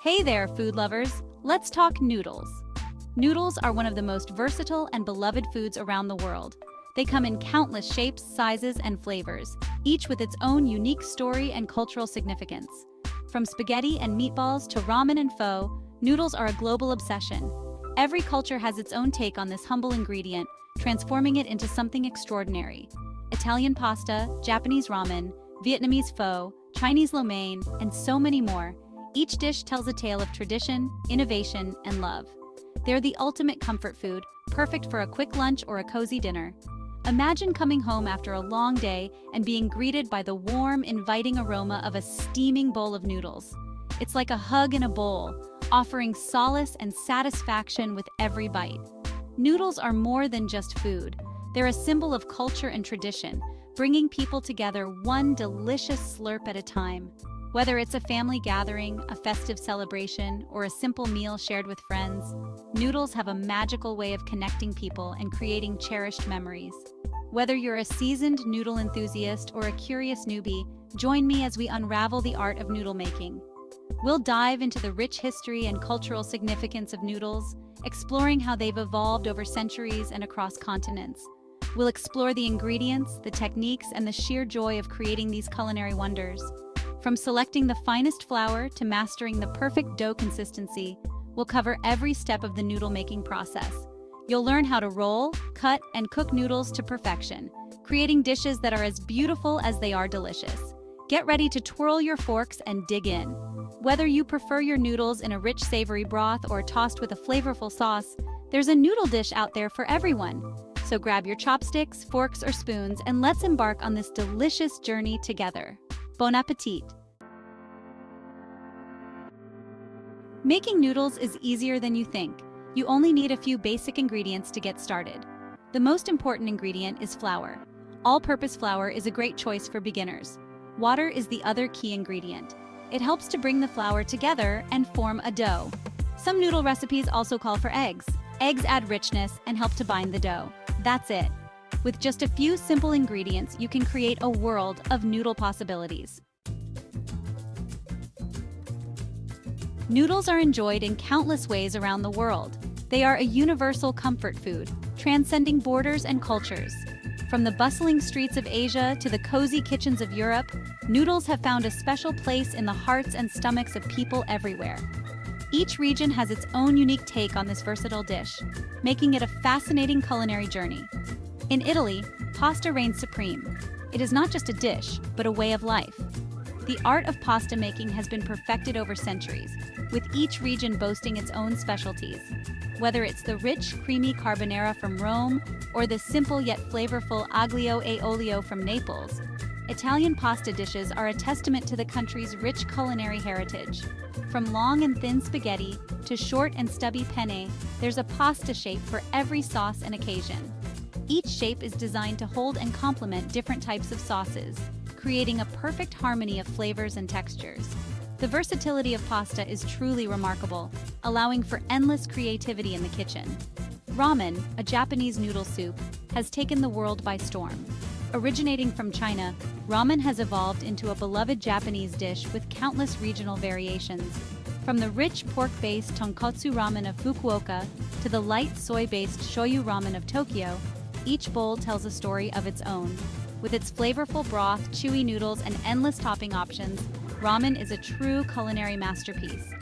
Hey there, food lovers! Let's talk noodles. Noodles are one of the most versatile and beloved foods around the world. They come in countless shapes, sizes, and flavors, each with its own unique story and cultural significance. From spaghetti and meatballs to ramen and pho, noodles are a global obsession. Every culture has its own take on this humble ingredient, transforming it into something extraordinary. Italian pasta, Japanese ramen, Vietnamese pho, Chinese lo mein, and so many more. Each dish tells a tale of tradition, innovation, and love. They're the ultimate comfort food, perfect for a quick lunch or a cozy dinner. Imagine coming home after a long day and being greeted by the warm, inviting aroma of a steaming bowl of noodles. It's like a hug in a bowl, offering solace and satisfaction with every bite. Noodles are more than just food. They're a symbol of culture and tradition, bringing people together one delicious slurp at a time. Whether it's a family gathering, a festive celebration, or a simple meal shared with friends, noodles have a magical way of connecting people and creating cherished memories. Whether you're a seasoned noodle enthusiast or a curious newbie, join me as we unravel the art of noodle making. We'll dive into the rich history and cultural significance of noodles, exploring how they've evolved over centuries and across continents. We'll explore the ingredients, the techniques, and the sheer joy of creating these culinary wonders. From selecting the finest flour to mastering the perfect dough consistency, we'll cover every step of the noodle making process. You'll learn how to roll, cut, and cook noodles to perfection, creating dishes that are as beautiful as they are delicious. Get ready to twirl your forks and dig in. Whether you prefer your noodles in a rich, savory broth or tossed with a flavorful sauce, there's a noodle dish out there for everyone. So grab your chopsticks, forks, or spoons, and let's embark on this delicious journey together. Bon appetit! Making noodles is easier than you think. You only need a few basic ingredients to get started. The most important ingredient is flour. All-purpose flour is a great choice for beginners. Water is the other key ingredient. It helps to bring the flour together and form a dough. Some noodle recipes also call for eggs. Eggs add richness and help to bind the dough. That's it. With just a few simple ingredients, you can create a world of noodle possibilities. Noodles are enjoyed in countless ways around the world. They are a universal comfort food, transcending borders and cultures. From the bustling streets of Asia to the cozy kitchens of Europe, noodles have found a special place in the hearts and stomachs of people everywhere. Each region has its own unique take on this versatile dish, making it a fascinating culinary journey. In Italy, pasta reigns supreme. It is not just a dish, but a way of life. The art of pasta making has been perfected over centuries, with each region boasting its own specialties. Whether it's the rich, creamy carbonara from Rome or the simple yet flavorful aglio e olio from Naples, Italian pasta dishes are a testament to the country's rich culinary heritage. From long and thin spaghetti to short and stubby penne, there's a pasta shape for every sauce and occasion. Each shape is designed to hold and complement different types of sauces, creating a perfect harmony of flavors and textures. The versatility of pasta is truly remarkable, allowing for endless creativity in the kitchen. Ramen, a Japanese noodle soup, has taken the world by storm. Originating from China, ramen has evolved into a beloved Japanese dish with countless regional variations. From the rich pork-based tonkotsu ramen of Fukuoka to the light soy-based shoyu ramen of Tokyo, each bowl tells a story of its own. With its flavorful broth, chewy noodles, and endless topping options, ramen is a true culinary masterpiece.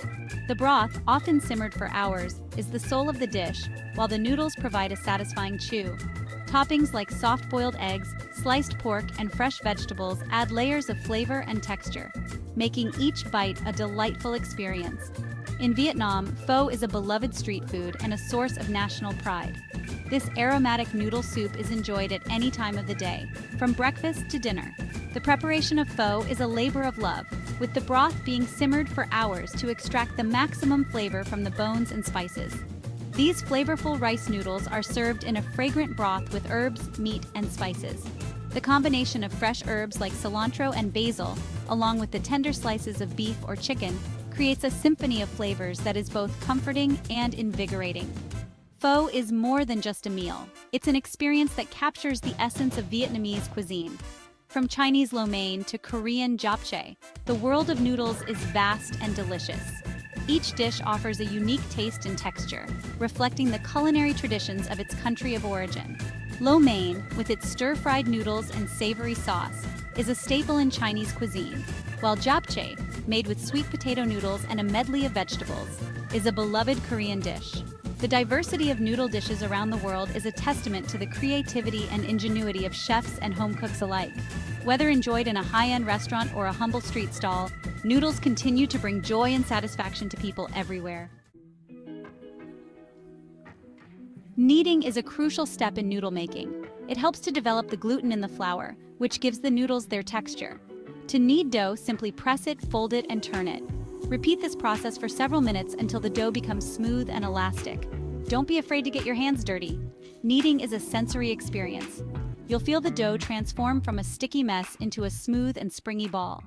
The broth, often simmered for hours, is the soul of the dish, while the noodles provide a satisfying chew. Toppings like soft-boiled eggs, sliced pork, and fresh vegetables add layers of flavor and texture, making each bite a delightful experience. In Vietnam, pho is a beloved street food and a source of national pride. This aromatic noodle soup is enjoyed at any time of the day, from breakfast to dinner. The preparation of pho is a labor of love, with the broth being simmered for hours to extract the maximum flavor from the bones and spices. These flavorful rice noodles are served in a fragrant broth with herbs, meat, and spices. The combination of fresh herbs like cilantro and basil, along with the tender slices of beef or chicken, creates a symphony of flavors that is both comforting and invigorating. Pho is more than just a meal. It's an experience that captures the essence of Vietnamese cuisine. From Chinese lo mein to Korean japchae, the world of noodles is vast and delicious. Each dish offers a unique taste and texture, reflecting the culinary traditions of its country of origin. Lo mein, with its stir-fried noodles and savory sauce, is a staple in Chinese cuisine, while japchae, made with sweet potato noodles and a medley of vegetables, is a beloved Korean dish. The diversity of noodle dishes around the world is a testament to the creativity and ingenuity of chefs and home cooks alike. Whether enjoyed in a high-end restaurant or a humble street stall, noodles continue to bring joy and satisfaction to people everywhere. Kneading is a crucial step in noodle making. It helps to develop the gluten in the flour, which gives the noodles their texture. To knead dough, simply press it, fold it, and turn it. Repeat this process for several minutes until the dough becomes smooth and elastic. Don't be afraid to get your hands dirty. Kneading is a sensory experience. You'll feel the dough transform from a sticky mess into a smooth and springy ball.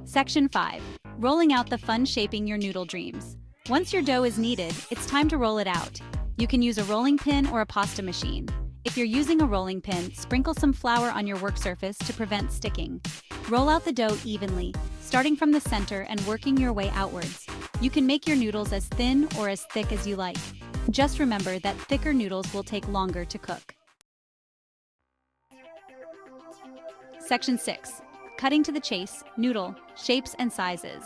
Section 5. Rolling out the fun shaping your noodle dreams. Once your dough is kneaded, it's time to roll it out. You can use a rolling pin or a pasta machine. If you're using a rolling pin, sprinkle some flour on your work surface to prevent sticking. Roll out the dough evenly, starting from the center and working your way outwards. You can make your noodles as thin or as thick as you like. Just remember that thicker noodles will take longer to cook. Section 6. Cutting to the chase, noodle, shapes and sizes.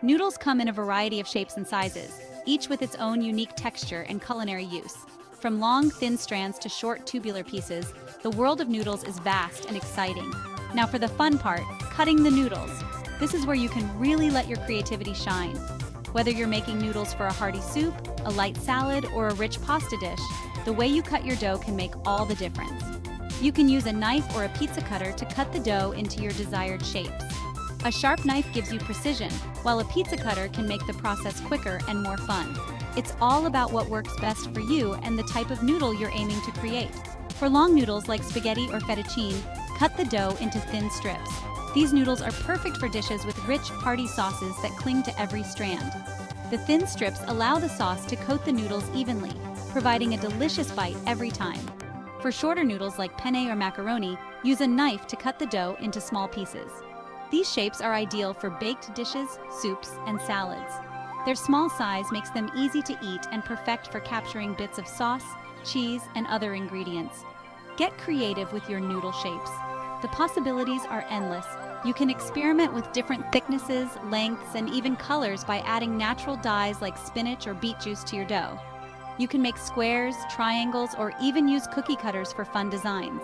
Noodles come in a variety of shapes and sizes, each with its own unique texture and culinary use. From long, thin strands to short, tubular pieces, the world of noodles is vast and exciting. Now for the fun part, cutting the noodles. This is where you can really let your creativity shine. Whether you're making noodles for a hearty soup, a light salad, or a rich pasta dish, the way you cut your dough can make all the difference. You can use a knife or a pizza cutter to cut the dough into your desired shapes. A sharp knife gives you precision, while a pizza cutter can make the process quicker and more fun. It's all about what works best for you and the type of noodle you're aiming to create. For long noodles like spaghetti or fettuccine, cut the dough into thin strips. These noodles are perfect for dishes with rich, hearty sauces that cling to every strand. The thin strips allow the sauce to coat the noodles evenly, providing a delicious bite every time. For shorter noodles like penne or macaroni, use a knife to cut the dough into small pieces. These shapes are ideal for baked dishes, soups, and salads. Their small size makes them easy to eat and perfect for capturing bits of sauce, cheese, and other ingredients. Get creative with your noodle shapes. The possibilities are endless. You can experiment with different thicknesses, lengths, and even colors by adding natural dyes like spinach or beet juice to your dough. You can make squares, triangles, or even use cookie cutters for fun designs.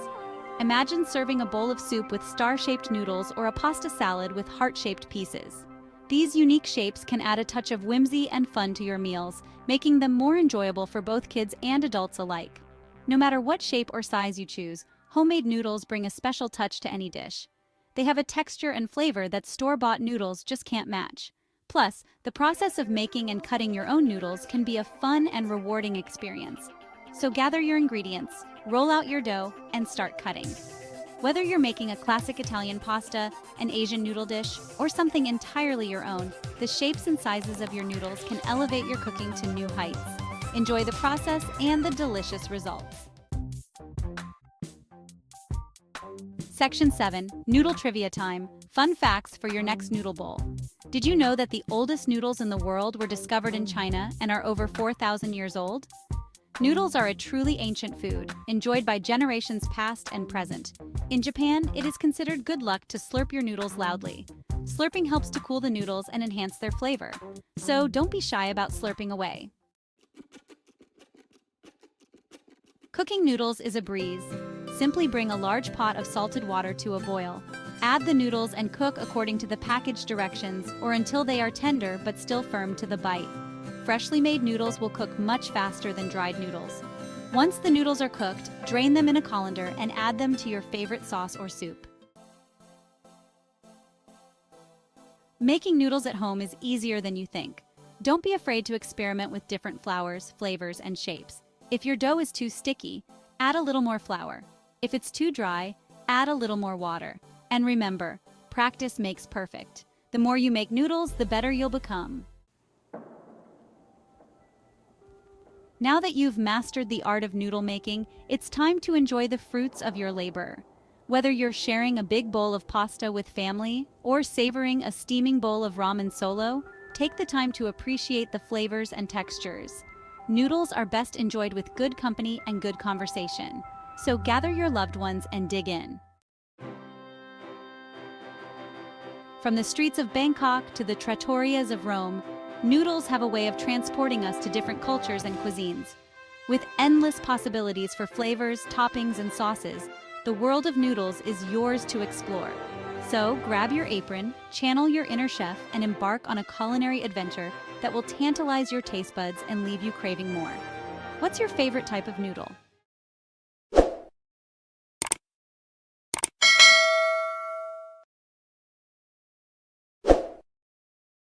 Imagine serving a bowl of soup with star-shaped noodles or a pasta salad with heart-shaped pieces. These unique shapes can add a touch of whimsy and fun to your meals, making them more enjoyable for both kids and adults alike. No matter what shape or size you choose, homemade noodles bring a special touch to any dish. They have a texture and flavor that store-bought noodles just can't match. Plus, the process of making and cutting your own noodles can be a fun and rewarding experience. So gather your ingredients, roll out your dough, and start cutting. Whether you're making a classic Italian pasta, an Asian noodle dish, or something entirely your own, the shapes and sizes of your noodles can elevate your cooking to new heights. Enjoy the process and the delicious results. Section 7. Noodle Trivia Time. Fun facts for your next noodle bowl. Did you know that the oldest noodles in the world were discovered in China and are over 4,000 years old? Noodles are a truly ancient food, enjoyed by generations past and present. In Japan, it is considered good luck to slurp your noodles loudly. Slurping helps to cool the noodles and enhance their flavor. So don't be shy about slurping away. Cooking noodles is a breeze. Simply bring a large pot of salted water to a boil. Add the noodles and cook according to the package directions or until they are tender but still firm to the bite. Freshly made noodles will cook much faster than dried noodles. Once the noodles are cooked, drain them in a colander and add them to your favorite sauce or soup. Making noodles at home is easier than you think. Don't be afraid to experiment with different flours, flavors, and shapes. If your dough is too sticky, add a little more flour. If it's too dry, add a little more water. And remember, practice makes perfect. The more you make noodles, the better you'll become. Now that you've mastered the art of noodle making, it's time to enjoy the fruits of your labor. Whether you're sharing a big bowl of pasta with family or savoring a steaming bowl of ramen solo, take the time to appreciate the flavors and textures. Noodles are best enjoyed with good company and good conversation. So gather your loved ones and dig in. From the streets of Bangkok to the trattorias of Rome, noodles have a way of transporting us to different cultures and cuisines. With endless possibilities for flavors, toppings, and sauces, the world of noodles is yours to explore. So grab your apron, channel your inner chef, and embark on a culinary adventure that will tantalize your taste buds and leave you craving more. What's your favorite type of noodle?